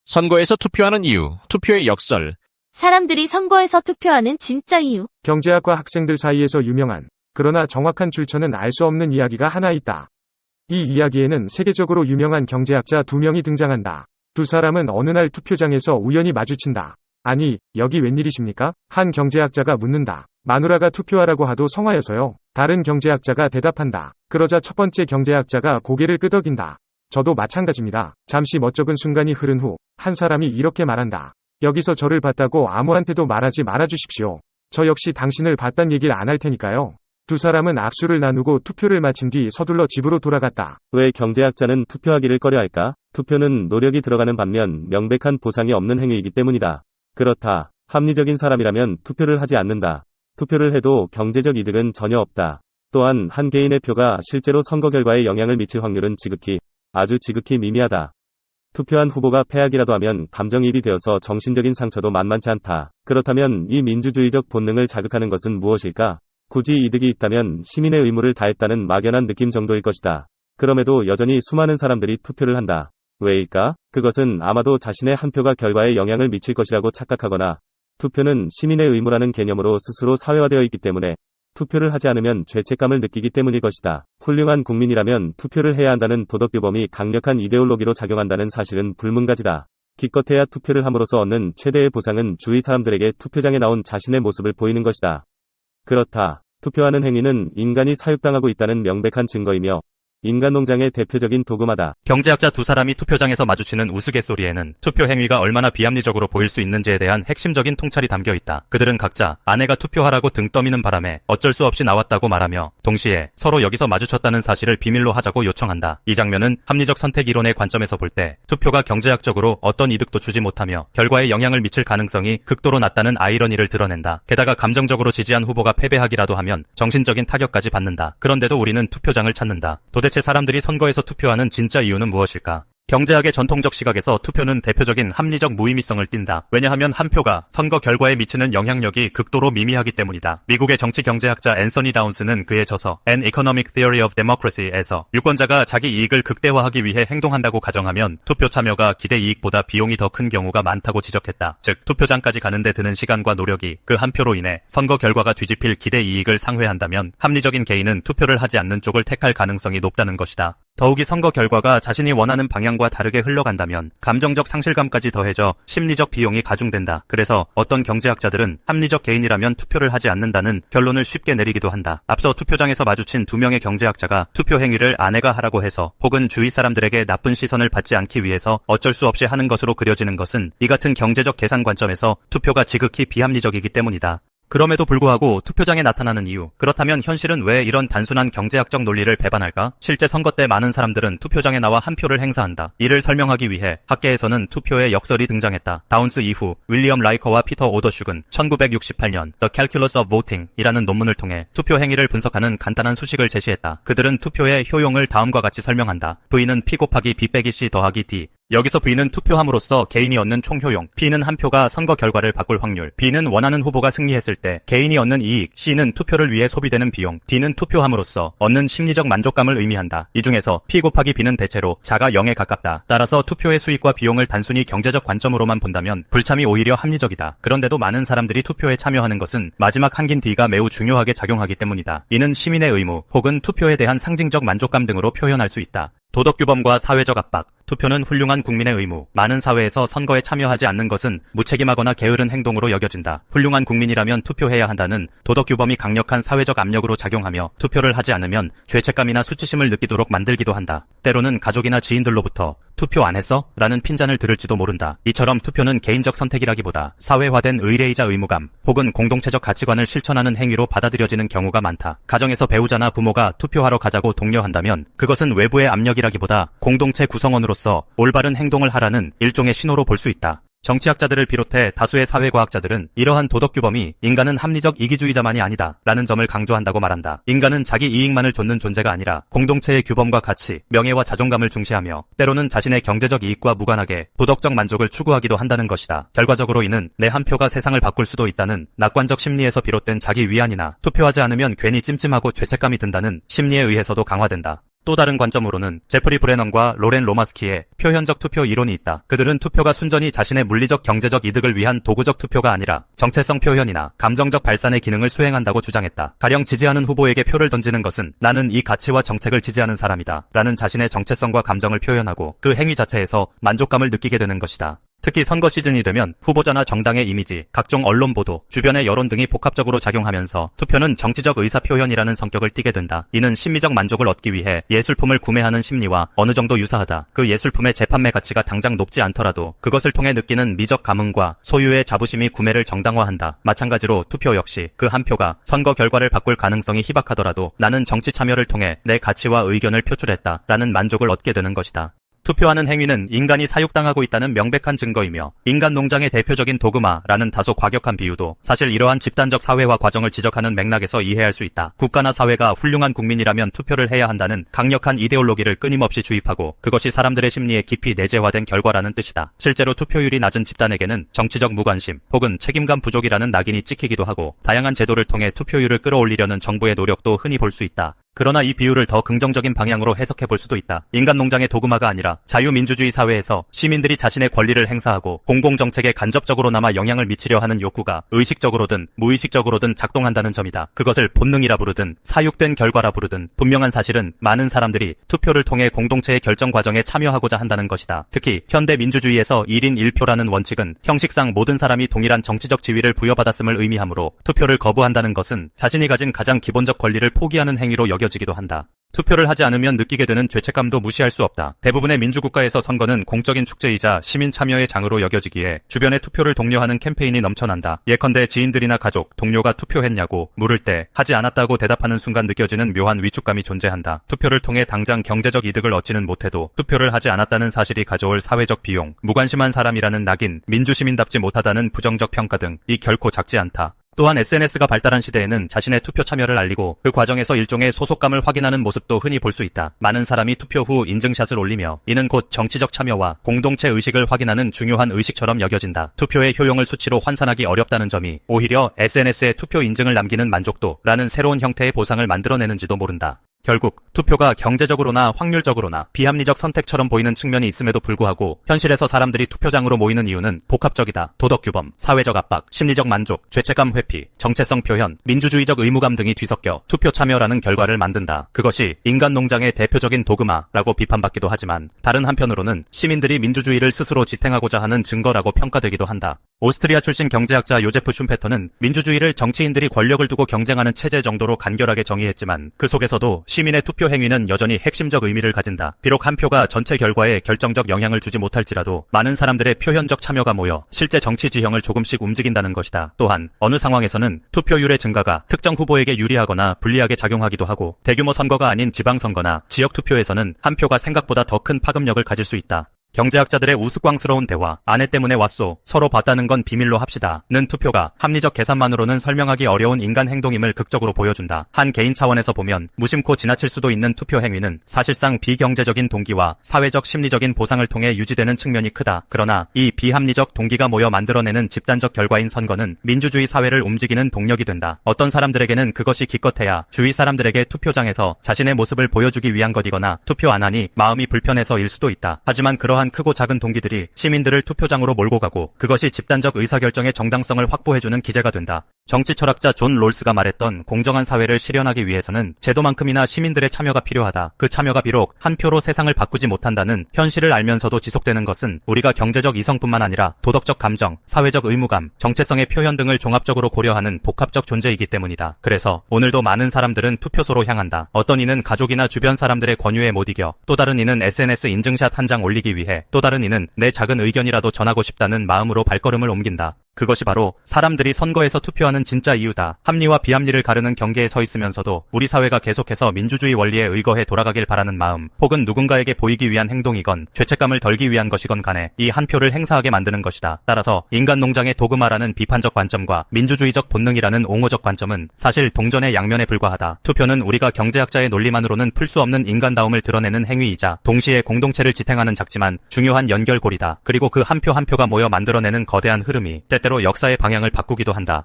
선거에서 투표하는 이유, 투표의 역설. 사람들이 선거에서 투표하는 진짜 이유. 경제학과 학생들 사이에서 유명한, 그러나 정확한 출처는 알 수 없는 이야기가 하나 있다. 이 이야기에는 세계적으로 유명한 경제학자 두 명이 등장한다. 두 사람은 어느 날 투표장에서 우연히 마주친다. 아니, 여기 웬일이십니까? 한 경제학자가 묻는다. 마누라가 투표하라고 하도 성화여서요. 다른 경제학자가 대답한다. 그러자 첫 번째 경제학자가 고개를 끄덕인다. 저도 마찬가지입니다. 잠시 멋쩍은 순간이 흐른 후, 한 사람이 이렇게 말한다. 여기서 저를 봤다고 아무한테도 말하지 말아주십시오. 저 역시 당신을 봤단 얘기를 안 할 테니까요. 두 사람은 악수를 나누고 투표를 마친 뒤 서둘러 집으로 돌아갔다. 왜 경제학자는 투표하기를 꺼려할까? 투표는 노력이 들어가는 반면 명백한 보상이 없는 행위이기 때문이다. 그렇다. 합리적인 사람이라면 투표를 하지 않는다. 투표를 해도 경제적 이득은 전혀 없다. 또한 한 개인의 표가 실제로 선거 결과에 영향을 미칠 확률은 아주 지극히 미미하다. 투표한 후보가 패악이라도 하면 감정이입이 되어서 정신적인 상처도 만만치 않다. 그렇다면 이 민주주의적 본능을 자극하는 것은 무엇일까? 굳이 이득이 있다면 시민의 의무를 다했다는 막연한 느낌 정도일 것이다. 그럼에도 여전히 수많은 사람들이 투표를 한다. 왜일까? 그것은 아마도 자신의 한 표가 결과에 영향을 미칠 것이라고 착각하거나 투표는 시민의 의무라는 개념으로 스스로 사회화되어 있기 때문에 투표를 하지 않으면 죄책감을 느끼기 때문일 것이다. 훌륭한 국민이라면 투표를 해야 한다는 도덕규범이 강력한 이데올로기로 작용한다는 사실은 불문가지다. 기껏해야 투표를 함으로써 얻는 최대의 보상은 주위 사람들에게 투표장에 나온 자신의 모습을 보이는 것이다. 그렇다. 투표하는 행위는 인간이 사육당하고 있다는 명백한 증거이며 인간농장의 대표적인 도구마다. 경제학자 두 사람이 투표장에서 마주치는 우스갯소리에는 투표 행위가 얼마나 비합리적으로 보일 수 있는지에 대한 핵심적인 통찰이 담겨 있다. 그들은 각자 아내가 투표하라고 등 떠미는 바람에 어쩔 수 없이 나왔다고 말하며 동시에 서로 여기서 마주쳤다는 사실을 비밀로 하자고 요청한다. 이 장면은 합리적 선택 이론의 관점에서 볼 때 투표가 경제학적으로 어떤 이득도 주지 못하며 결과에 영향을 미칠 가능성이 극도로 낮다는 아이러니를 드러낸다. 게다가 감정적으로 지지한 후보가 패배하기라도 하면 정신적인 타격까지 받는다. 그런데도 우리는 투표장을 찾는다. 도대체 사람들이 선거에서 투표하는 진짜 이유는 무엇일까? 경제학의 전통적 시각에서 투표는 대표적인 합리적 무의미성을 띈다. 왜냐하면 한 표가 선거 결과에 미치는 영향력이 극도로 미미하기 때문이다. 미국의 정치 경제학자 앤서니 다운스는 그의 저서 An Economic Theory of Democracy에서 유권자가 자기 이익을 극대화하기 위해 행동한다고 가정하면 투표 참여가 기대 이익보다 비용이 더 큰 경우가 많다고 지적했다. 즉, 투표장까지 가는데 드는 시간과 노력이 그 한 표로 인해 선거 결과가 뒤집힐 기대 이익을 상회한다면 합리적인 개인은 투표를 하지 않는 쪽을 택할 가능성이 높다는 것이다. 더욱이 선거 결과가 자신이 원하는 방향과 다르게 흘러간다면 감정적 상실감까지 더해져 심리적 비용이 가중된다. 그래서 어떤 경제학자들은 합리적 개인이라면 투표를 하지 않는다는 결론을 쉽게 내리기도 한다. 앞서 투표장에서 마주친 두 명의 경제학자가 투표 행위를 아내가 하라고 해서 혹은 주위 사람들에게 나쁜 시선을 받지 않기 위해서 어쩔 수 없이 하는 것으로 그려지는 것은 이 같은 경제적 계산 관점에서 투표가 지극히 비합리적이기 때문이다. 그럼에도 불구하고 투표장에 나타나는 이유. 그렇다면 현실은 왜 이런 단순한 경제학적 논리를 배반할까? 실제 선거 때 많은 사람들은 투표장에 나와 한 표를 행사한다. 이를 설명하기 위해 학계에서는 투표의 역설이 등장했다. 다운스 이후 윌리엄 라이커와 피터 오더슈근 1968년 The Calculus of Voting 이라는 논문을 통해 투표 행위를 분석하는 간단한 수식을 제시했다. 그들은 투표의 효용을 다음과 같이 설명한다. V는 P 곱하기 B 빼기 C 더하기 D. 여기서 V는 투표함으로써 개인이 얻는 총효용, P는 한 표가 선거 결과를 바꿀 확률, B는 원하는 후보가 승리했을 때 개인이 얻는 이익, C는 투표를 위해 소비되는 비용, D는 투표함으로써 얻는 심리적 만족감을 의미한다. 이 중에서 P 곱하기 B는 대체로 자가 0에 가깝다. 따라서 투표의 수익과 비용을 단순히 경제적 관점으로만 본다면 불참이 오히려 합리적이다. 그런데도 많은 사람들이 투표에 참여하는 것은 마지막 한긴 D가 매우 중요하게 작용하기 때문이다. 이는 시민의 의무 혹은 투표에 대한 상징적 만족감 등으로 표현할 수 있다. 도덕규범과 사회적 압박, 투표는 훌륭한 국민의 의무. 많은 사회에서 선거에 참여하지 않는 것은 무책임하거나 게으른 행동으로 여겨진다. 훌륭한 국민이라면 투표해야 한다는 도덕규범이 강력한 사회적 압력으로 작용하며 투표를 하지 않으면 죄책감이나 수치심을 느끼도록 만들기도 한다. 때로는 가족이나 지인들로부터 투표 안 했어? 라는 핀잔을 들을지도 모른다. 이처럼 투표는 개인적 선택이라기보다 사회화된 의례이자 의무감 혹은 공동체적 가치관을 실천하는 행위로 받아들여지는 경우가 많다. 가정에서 배우자나 부모가 투표하러 가자고 독려한다면 그것은 외부의 압력이라기보다 공동체 구성원으로서 올바른 행동을 하라는 일종의 신호로 볼 수 있다. 정치학자들을 비롯해 다수의 사회과학자들은 이러한 도덕규범이 인간은 합리적 이기주의자만이 아니다 라는 점을 강조한다고 말한다. 인간은 자기 이익만을 좇는 존재가 아니라 공동체의 규범과 가치, 명예와 자존감을 중시하며 때로는 자신의 경제적 이익과 무관하게 도덕적 만족을 추구하기도 한다는 것이다. 결과적으로 이는 내 한 표가 세상을 바꿀 수도 있다는 낙관적 심리에서 비롯된 자기 위안이나 투표하지 않으면 괜히 찜찜하고 죄책감이 든다는 심리에 의해서도 강화된다. 또 다른 관점으로는 제프리 브레넌과 로렌 로마스키의 표현적 투표 이론이 있다. 그들은 투표가 순전히 자신의 물리적 경제적 이득을 위한 도구적 투표가 아니라 정체성 표현이나 감정적 발산의 기능을 수행한다고 주장했다. 가령 지지하는 후보에게 표를 던지는 것은 나는 이 가치와 정책을 지지하는 사람이다 라는 자신의 정체성과 감정을 표현하고 그 행위 자체에서 만족감을 느끼게 되는 것이다. 특히 선거 시즌이 되면 후보자나 정당의 이미지, 각종 언론 보도, 주변의 여론 등이 복합적으로 작용하면서 투표는 정치적 의사 표현이라는 성격을 띠게 된다. 이는 심미적 만족을 얻기 위해 예술품을 구매하는 심리와 어느 정도 유사하다. 그 예술품의 재판매 가치가 당장 높지 않더라도 그것을 통해 느끼는 미적 감흥과 소유의 자부심이 구매를 정당화한다. 마찬가지로 투표 역시 그 한 표가 선거 결과를 바꿀 가능성이 희박하더라도 나는 정치 참여를 통해 내 가치와 의견을 표출했다 라는 만족을 얻게 되는 것이다. 투표하는 행위는 인간이 사육당하고 있다는 명백한 증거이며 인간 농장의 대표적인 도그마라는 다소 과격한 비유도 사실 이러한 집단적 사회화 과정을 지적하는 맥락에서 이해할 수 있다. 국가나 사회가 훌륭한 국민이라면 투표를 해야 한다는 강력한 이데올로기를 끊임없이 주입하고 그것이 사람들의 심리에 깊이 내재화된 결과라는 뜻이다. 실제로 투표율이 낮은 집단에게는 정치적 무관심 혹은 책임감 부족이라는 낙인이 찍히기도 하고 다양한 제도를 통해 투표율을 끌어올리려는 정부의 노력도 흔히 볼 수 있다. 그러나 이 비유를 더 긍정적인 방향으로 해석해 볼 수도 있다. 인간 농장의 도그마가 아니라 자유민주주의 사회에서 시민들이 자신의 권리를 행사하고 공공정책에 간접적으로나마 영향을 미치려 하는 욕구가 의식적으로든 무의식적으로든 작동한다는 점이다. 그것을 본능이라 부르든 사육된 결과라 부르든 분명한 사실은 많은 사람들이 투표를 통해 공동체의 결정 과정에 참여하고자 한다는 것이다. 특히 현대 민주주의에서 1인 1표라는 원칙은 형식상 모든 사람이 동일한 정치적 지위를 부여받았음을 의미하므로 투표를 거부한다는 것은 자신이 가진 가장 기본적 권리를 포기하는 행위로 여겨지기도 한다. 투표를 하지 않으면 느끼게 되는 죄책감도 무시할 수 없다. 대부분의 민주국가에서 선거는 공적인 축제이자 시민 참여의 장으로 여겨지기에 주변에 투표를 독려하는 캠페인이 넘쳐난다. 예컨대 지인들이나 가족, 동료가 투표했냐고 물을 때 하지 않았다고 대답하는 순간 느껴지는 묘한 위축감이 존재한다. 투표를 통해 당장 경제적 이득을 얻지는 못해도 투표를 하지 않았다는 사실이 가져올 사회적 비용, 무관심한 사람이라는 낙인, 민주시민답지 못하다는 부정적 평가 등 이 결코 작지 않다. 또한 SNS가 발달한 시대에는 자신의 투표 참여를 알리고 그 과정에서 일종의 소속감을 확인하는 모습도 흔히 볼 수 있다. 많은 사람이 투표 후 인증샷을 올리며 이는 곧 정치적 참여와 공동체 의식을 확인하는 중요한 의식처럼 여겨진다. 투표의 효용을 수치로 환산하기 어렵다는 점이 오히려 SNS에 투표 인증을 남기는 만족도라는 새로운 형태의 보상을 만들어내는지도 모른다. 결국 투표가 경제적으로나 확률적으로나 비합리적 선택처럼 보이는 측면이 있음에도 불구하고 현실에서 사람들이 투표장으로 모이는 이유는 복합적이다. 도덕규범, 사회적 압박, 심리적 만족, 죄책감 회피, 정체성 표현, 민주주의적 의무감 등이 뒤섞여 투표 참여라는 결과를 만든다. 그것이 인간 농장의 대표적인 도그마라고 비판받기도 하지만 다른 한편으로는 시민들이 민주주의를 스스로 지탱하고자 하는 증거라고 평가되기도 한다. 오스트리아 출신 경제학자 요제프 슌페터는 민주주의를 정치인들이 권력을 두고 경쟁하는 체제 정도로 간결하게 정의했지만 그 속에서도 시민의 투표 행위는 여전히 핵심적 의미를 가진다. 비록 한 표가 전체 결과에 결정적 영향을 주지 못할지라도 많은 사람들의 표현적 참여가 모여 실제 정치 지형을 조금씩 움직인다는 것이다. 또한 어느 상황에서는 투표율의 증가가 특정 후보에게 유리하거나 불리하게 작용하기도 하고 대규모 선거가 아닌 지방선거나 지역 투표에서는 한 표가 생각보다 더 큰 파급력을 가질 수 있다. 경제학자들의 우스꽝스러운 대화, 아내 때문에 왔소, 서로 봤다는 건 비밀로 합시다 는 투표가 합리적 계산만으로는 설명하기 어려운 인간 행동임을 극적으로 보여준다. 한 개인 차원에서 보면 무심코 지나칠 수도 있는 투표 행위는 사실상 비경제적인 동기와 사회적 심리적인 보상을 통해 유지되는 측면이 크다. 그러나 이 비합리적 동기가 모여 만들어내는 집단적 결과인 선거는 민주주의 사회를 움직이는 동력이 된다. 어떤 사람들에게는 그것이 기껏해야 주위 사람들에게 투표장에서 자신의 모습을 보여주기 위한 것이거나 투표 안 하니 마음이 불편해서일 수도 있다. 하지만 그러한 크고 작은 동기들이 시민들을 투표장으로 몰고 가고 그것이 집단적 의사결정의 정당성을 확보해주는 기제가 된다. 정치 철학자 존 롤스가 말했던 공정한 사회를 실현하기 위해서는 제도만큼이나 시민들의 참여가 필요하다. 그 참여가 비록 한 표로 세상을 바꾸지 못한다는 현실을 알면서도 지속되는 것은 우리가 경제적 이성뿐만 아니라 도덕적 감정, 사회적 의무감, 정체성의 표현 등을 종합적으로 고려하는 복합적 존재이기 때문이다. 그래서 오늘도 많은 사람들은 투표소로 향한다. 어떤 이는 가족이나 주변 사람들의 권유에 못 이겨, 또 다른 이는 SNS 인증샷 한 장 올리기 위해, 또 다른 이는 내 작은 의견이라도 전하고 싶다는 마음으로 발걸음을 옮긴다. 그것이 바로 사람들이 선거에서 투표하는 진짜 이유다. 합리와 비합리를 가르는 경계에 서 있으면서도 우리 사회가 계속해서 민주주의 원리에 의거해 돌아가길 바라는 마음, 혹은 누군가에게 보이기 위한 행동이건 죄책감을 덜기 위한 것이건 간에 이 한 표를 행사하게 만드는 것이다. 따라서 인간 농장의 도그마라는 비판적 관점과 민주주의적 본능이라는 옹호적 관점은 사실 동전의 양면에 불과하다. 투표는 우리가 경제학자의 논리만으로는 풀 수 없는 인간다움을 드러내는 행위이자 동시에 공동체를 지탱하는 작지만 중요한 연결고리다. 그리고 그 한 표 한 표가 모여 만들어내는 거대한 흐름이 때때로 역사의 방향을 바꾸기도 한다.